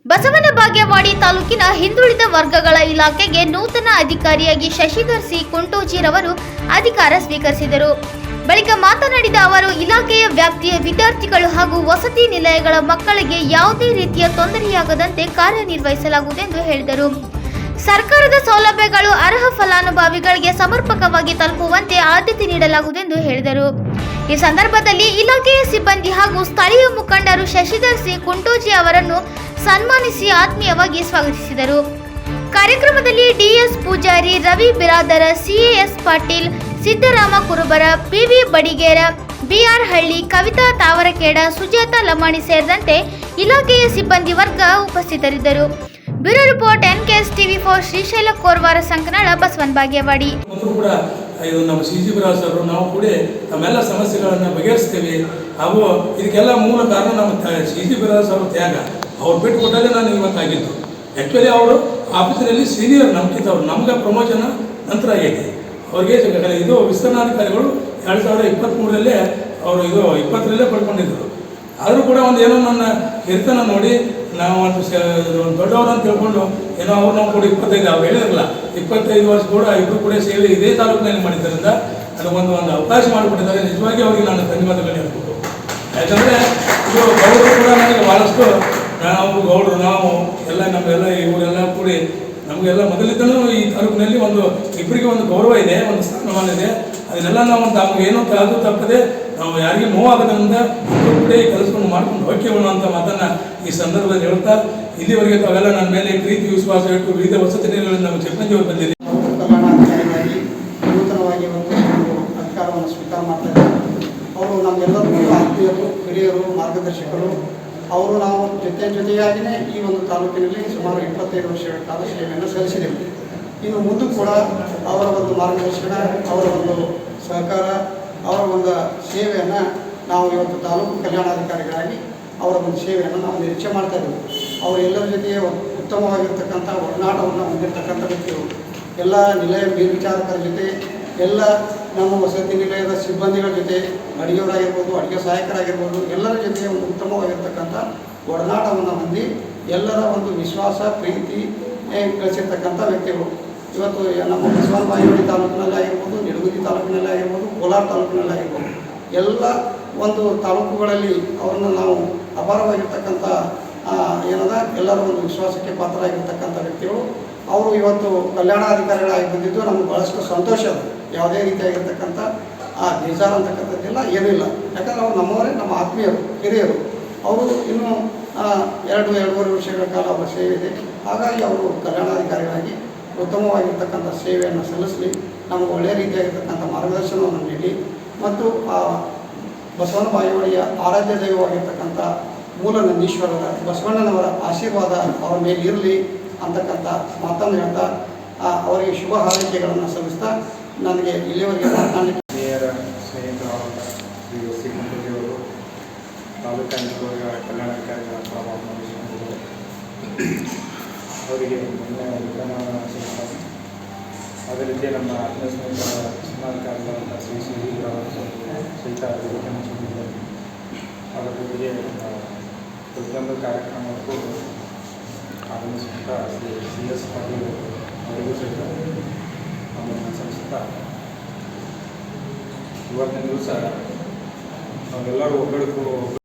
ಬಸವನ ಬಾಗೇವಾಡಿ ತಾಲೂಕಿನ ಹಿಂದುಳಿದ ವರ್ಗಗಳ ಇಲಾಖೆಗೆ ನೂತನ ಅಧಿಕಾರಿಯಾಗಿ ಶಶಿಧರ್ ಸಿ ಕುಂಟೋಜಿರವರು ಅಧಿಕಾರ ಸ್ವೀಕರಿಸಿದರು. ಬಳಿಕ ಮಾತನಾಡಿದ ಅವರು, ಇಲಾಖೆಯ ವ್ಯಾಪ್ತಿಯ ವಿದ್ಯಾರ್ಥಿಗಳು ಹಾಗೂ ವಸತಿ ನಿಲಯಗಳ ಮಕ್ಕಳಿಗೆ ಯಾವುದೇ ರೀತಿಯ ತೊಂದರೆಯಾಗದಂತೆ ಕಾರ್ಯನಿರ್ವಹಿಸಲಾಗುವುದೆಂದು ಹೇಳಿದರು. ಸರ್ಕಾರದ ಸೌಲಭ್ಯಗಳು ಅರ್ಹ ಫಲಾನುಭವಿಗಳಿಗೆ ಸಮರ್ಪಕವಾಗಿ ತಲುಪುವಂತೆ ಆದ್ಯತೆ ನೀಡಲಾಗುವುದೆಂದು ಹೇಳಿದರು. ಈ ಸಂದರ್ಭದಲ್ಲಿ ಇಲಾಖೆಯ ಸಿಬ್ಬಂದಿ ಹಾಗೂ ಸ್ಥಳೀಯ ಮುಖಂಡರು ಶಶಿಧರ್ ಸಿ ಕುಂಟೋಜಿ ಅವರನ್ನು ಸನ್ಮಾನಿಸಿ ಆತ್ಮೀಯವಾಗಿ ಸ್ವಾಗತಿಸಿದರು. ಕಾರ್ಯಕ್ರಮದಲ್ಲಿ ಡಿಎಸ್ ಪೂಜಾರಿ, ರವಿ ಬಿರಾದರ, ಸಿಎಎಸ್ ಪಾಟೀಲ್, ಸಿದ್ದರಾಮ ಕುರುಬರ, ಪಿವಿ ಬಡಿಗೇರ, ಬಿಆರ್ ಹಳ್ಳಿ, ಕವಿತಾ ತಾವರಕೇಡ, ಸುಜಾತಾ ಲಮಾಣಿ ಸೇರಿದಂತೆ ಇಲಾಖೆಯ ಸಿಬ್ಬಂದಿ ವರ್ಗ ಉಪಸ್ಥಿತರಿದ್ದರು. ಬ್ಯೂರೋ ರಿಪೋರ್ಟ್ ಎನ್ಕೆಎಸ್ ಟಿವಿ4 ಶ್ರೀಶೈಲ ಕೋರ್ವಾರ ಸಂಕನಾಳ ಬಸವನ ಬಾಗೇವಾಡಿ. ಇದು ನಮ್ಮ ಸಿ.ಜಿ. ಬಿರಾಸ್ ಅವರು ನಾವು ಕೂಡ ನಮ್ಮೆಲ್ಲ ಸಮಸ್ಯೆಗಳನ್ನು ಬಗೆಹರಿಸ್ತೇವೆ. ಹಾಗೂ ಇದಕ್ಕೆಲ್ಲ ಮೂಲ ಕಾರಣ ನಮ್ಮ ಸಿ.ಜಿ. ಬಿರಾಸ್ ಅವರು ತ್ಯಾಗ. ಅವ್ರು ಬಿಟ್ಟು ಕೊಟ್ಟಲ್ಲೇ ನಾನು ಇವತ್ತಾಗಿದ್ದು. ಆ್ಯಕ್ಚುಲಿ ಅವರು ಆಫೀಸಿನಲ್ಲಿ ಸೀನಿಯರ್ ನಮ್ಗಿದ್ದವ್ರು, ನಮ್ಗೆ ಪ್ರಮೋಷನ್ ನಂತರ ಆಗೈತೆ. ಅವ್ರಿಗೆ ಇದು ವಿಸ್ತರಣಾಧಿಕಾರಿಗಳು 2023 ಅವರು 20 ಪಡ್ಕೊಂಡಿದ್ದರು. ಆದರೂ ಕೂಡ ಒಂದು ಏನೋ ನನ್ನ ಹಿರಿತನ ನೋಡಿ ನಾವು ಒಂದು ದೊಡ್ಡವರು ಅಂತ ತಿಳ್ಕೊಂಡು ಏನೋ ಅವ್ರು ನಾವು ಕೂಡ 25 ಅವ್ರು ಹೇಳಿರಲ್ಲ 25 ವರ್ಷ ಕೂಡ ಇಬ್ಬರು ಕೂಡ ಸೇವೆ ಇದೇ ತಾಲೂಕಿನಲ್ಲಿ ಮಾಡಿದ್ದರಿಂದ ನನಗೊಂದು ಅವಕಾಶ ಮಾಡಿಕೊಟ್ಟಿದ್ದಾರೆ. ನಿಜವಾಗಿ ಅವರಿಗೆ ನಾನು ಧನ್ಯವಾದಗಳು ಹೇಳ್ಬೋದು. ಯಾಕಂದರೆ ಇದು ಗೌಡರು ಕೂಡ ನನಗೆ ಭಾಳಷ್ಟು ಗೌಡರು ನಾವು ಎಲ್ಲ ನಮ್ಮೆಲ್ಲ ಇವರೆಲ್ಲ ಕೂಡಿ ನಮಗೆಲ್ಲ ಮೊದಲಿದ್ದನೂ ಈ ತಾಲೂಕಿನಲ್ಲಿ ಇಬ್ಬರಿಗೆ ಒಂದು ಗೌರವ ಇದೆ, ಒಂದು ಸ್ಥಾನಮಾನ ಇದೆ. ಅದನ್ನೆಲ್ಲ ನಾವು ನಮ್ಗೆ ಏನೋ ಅದು ತಪ್ಪದೆ ನಾವು ಯಾರಿಗೂ ನೋವಾಗದ್ರಿಂದ ಇಬ್ಬರು ಕೂಡ ಈ ಕೆಲಸವನ್ನು ಮಾಡ್ಕೊಂಡು ಹೋಗ್ಯವನ್ನು ಅಂತ ಮಾತನ್ನು ಈ ಸಂದರ್ಭದಲ್ಲಿ ಹೇಳ್ತಾ, ಇಲ್ಲಿವರೆಗೆ ತಾವೆಲ್ಲ ನನ್ನ ಮೇಲೆ ಪ್ರೀತಿ ವಿಶ್ವಾಸ ಇಟ್ಟು ವಿವಿಧ ವಸತಿ ನಿಲಯಗಳಿಂದ ನಮ್ಮ ಚಿಕ್ಕಂಜಿಯವರು ಬಂದಿದೆ. ಕಲ್ಯಾಣಾಧಿಕಾರಿಯಾಗಿ ನೂತನವಾಗಿ ಒಂದು ಅಧಿಕಾರವನ್ನು ಸ್ವೀಕಾರ ಮಾಡ್ತಾರೆ. ಅವರು ನಮ್ಮೆಲ್ಲರಿಗೂ ಆತ್ಮೀಯರು, ಹಿರಿಯರು, ಮಾರ್ಗದರ್ಶಕರು. ಅವರು ನಾವು ಜೊತೆಯಾಗಿಯೇ ಈ ಒಂದು ತಾಲೂಕಿನಲ್ಲಿ ಸುಮಾರು 25 ವರ್ಷಗಳ ಕಾಲ ಸೇವೆಯನ್ನು ಸಲ್ಲಿಸಿದೆವು. ಇನ್ನು ಮುಂದೂ ಕೂಡ ಅವರ ಒಂದು ಮಾರ್ಗದರ್ಶನ, ಅವರ ಒಂದು ಸಹಕಾರ, ಅವರ ಒಂದು ಸೇವೆಯನ್ನು ನಾವು ಇವತ್ತು ತಾಲೂಕು ಕಲ್ಯಾಣಾಧಿಕಾರಿಗಳಾಗಿ ಅವರ ಒಂದು ಸೇವೆಯನ್ನು ನಾವು ನಿರೀಕ್ಷೆ ಮಾಡ್ತಾ ಇದ್ದೀವಿ. ಅವರು ಎಲ್ಲರ ಜೊತೆಗೆ ಉತ್ತಮವಾಗಿರ್ತಕ್ಕಂಥ ಒಡನಾಟವನ್ನು ಹೊಂದಿರತಕ್ಕಂಥ ವ್ಯಕ್ತಿಗಳು. ಎಲ್ಲ ನಿಲಯ ಮೇಲ್ವಿಚಾರಕರ ಜೊತೆ, ಎಲ್ಲ ನಮ್ಮ ವಸತಿ ನಿಲಯದ ಸಿಬ್ಬಂದಿಗಳ ಜೊತೆ, ಅಡುಗೆಯವರಾಗಿರ್ಬೋದು, ಅಡುಗೆ ಸಹಾಯಕರಾಗಿರ್ಬೋದು, ಎಲ್ಲರ ಜೊತೆ ಒಂದು ಉತ್ತಮವಾಗಿರ್ತಕ್ಕಂಥ ಒಡನಾಟವನ್ನು ಹೊಂದಿ ಎಲ್ಲರ ಒಂದು ವಿಶ್ವಾಸ, ಪ್ರೀತಿ ಗಳಿಸಿರ್ತಕ್ಕಂಥ ವ್ಯಕ್ತಿಗಳು. ಇವತ್ತು ನಮ್ಮ ಬಸವನ ಬಾಗೇವಾಡಿ ತಾಲೂಕಿನಲ್ಲಿ ಆಗಿರ್ಬೋದು, ನಿಡಗುಂದಿ ತಾಲೂಕಿನಲ್ಲಿ ಆಗಿರ್ಬೋದು, ಕೋಲಾರ ತಾಲೂಕಿನಲ್ಲಿ ಆಗಿರ್ಬೋದು, ಎಲ್ಲ ಒಂದು ತಾಲೂಕುಗಳಲ್ಲಿ ಅವರನ್ನು ನಾವು ಅಪಾರವಾಗಿರ್ತಕ್ಕಂಥ ಎಲ್ಲರ ಒಂದು ವಿಶ್ವಾಸಕ್ಕೆ ಪಾತ್ರರಾಗಿರ್ತಕ್ಕಂಥ ವ್ಯಕ್ತಿಗಳು. ಅವರು ಇವತ್ತು ಕಲ್ಯಾಣಾಧಿಕಾರಿಗಳಾಗಿ ಬಂದಿದ್ದು ನಮ್ಗೆ ಭಾಳಷ್ಟು ಸಂತೋಷ. ಯಾವುದೇ ರೀತಿಯಾಗಿರ್ತಕ್ಕಂಥ ಬೇಜಾರು ಅಂತಕ್ಕಂಥದ್ದಿಲ್ಲ, ಏನೂ ಇಲ್ಲ. ಯಾಕಂದರೆ ಅವ್ರು ನಮ್ಮವರೇ, ನಮ್ಮ ಆತ್ಮೀಯರು, ಹಿರಿಯರು. ಅವರು ಇನ್ನೂ 2-2.5 ವರ್ಷಗಳ ಕಾಲ ಅವರ ಸೇವೆ ಇದೆ. ಹಾಗಾಗಿ ಅವರು ಕಲ್ಯಾಣಾಧಿಕಾರಿಗಳಾಗಿ ಉತ್ತಮವಾಗಿರ್ತಕ್ಕಂಥ ಸೇವೆಯನ್ನು ಸಲ್ಲಿಸಲಿ, ನಮಗೆ ಒಳ್ಳೆಯ ರೀತಿಯಾಗಿರ್ತಕ್ಕಂಥ ಮಾರ್ಗದರ್ಶನವನ್ನು ನೀಡಿ ಮತ್ತು ಬಸವನ ಬಾಗೇವಾಡಿಯ ಆರಾಧ್ಯ ದೈವವಾಗಿರ್ತಕ್ಕಂಥ ಮೂಲ ನಂದೀಶ್ವರರ ಬಸವಣ್ಣನವರ ಆಶೀರ್ವಾದ ಅವರ ಮೇಲೆ ಇರಲಿ ಅಂತಕ್ಕಂಥ ಮಾತನ್ನು ಹೇಳ್ತಾ ಅವರಿಗೆ ಶುಭ ಹಾರೈಕೆಗಳನ್ನು ಸಲ್ಲಿಸ್ತಾ ನನಗೆ ಇಲ್ಲಿವರೆಗೆ ಮಾತನಾಡಲಿಕ್ಕೆ ಸ್ನೇಹಿತರಾದ ಶ್ರೀ ಸಿ ಕುಂಟೋಜಿಯವರು ತಾಲೂಕಿನ ಕಲ್ಯಾಣಾಧಿಕಾರಿಗಳ ಅವರಿಗೆ ಅದೇ ರೀತಿ ನಮ್ಮ ಆತ್ಮೀಯ ಸ್ನೇಹಿತರ ಶಿಕ್ಷಣಾಧಿಕಾರಿಗಳಾದ ಸಿ.ಜಿ. ಸಹಿತ ಅದರ ಜೊತೆಗೆ ಪ್ರತಿಯೊಂದು ಕಾರ್ಯಕ್ರಮಕ್ಕೂ ಆಗಮಿಸಿದ ಶ್ರೀ ಸಿ.ಎಸ್. ಪಾಟೀಲ್ ಅವರಿಗೂ ಸಹಿತ ನಮ್ಮನ್ನು ಸಲ್ಲಿಸುತ್ತಾ, ಇವತ್ತಿನ ದಿವಸ ನಾವೆಲ್ಲರೂ ಒಗ್ಗಟ್ಟು